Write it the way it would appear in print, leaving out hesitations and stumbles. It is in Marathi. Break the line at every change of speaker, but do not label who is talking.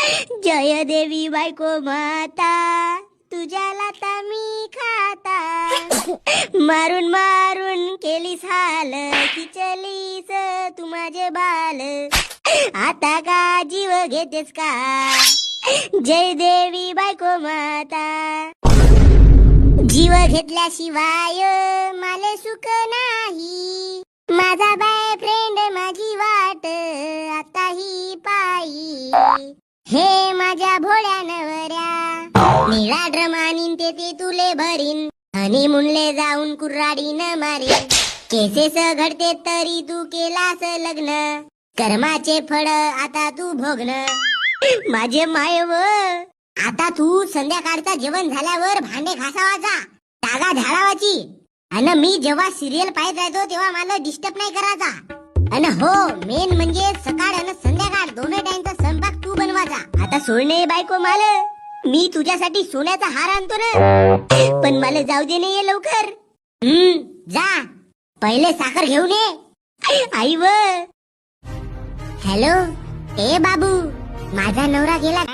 जय देवी बायको माता, तुझ्या लाता मी खाता. मारून मारून केलीस हाल, खिचलीस तू माझे बाल. आता का जीव घेतेस का, जय देवी बायको माता. जीव घेतल्याशिवाय मला सुख नाही. माझा बॉयफ्रेंड माझी वाट आता ही पायी. हे माझ्या भोळ्या नवऱ्या, निळा ड्रम आणीन ते तुले भरीन. हनीमूनले जाऊन कुर्राडी न मारीन. केसेस घडते तरी तू केलास लग्न. कर्माचे फळ आता तू भोगन. माझे मायव, आता तू संध्याकाळचा जेवण झाल्यावर भांडे घासावा जा, जागा झाडावाची. अन मी जेव्हा सिरियल पाहत राहतो तेव्हा मला डिस्टर्ब नाही करायचा. अन हो, मेन म्हणजे सकाळ आणि संध्याकाळ दोन्ही टाइमचा स्वयंपाक तू बनवायचा. आता सोडणे बायको मला, मी तुझ्यासाठी सोन्याचा हार आणतो ना, पण मला जाऊ दे नाही लवकर. जा, पहिले साखर घेऊन ये. आई व हॅलो, ए बाबू, माझा नवरा गेला.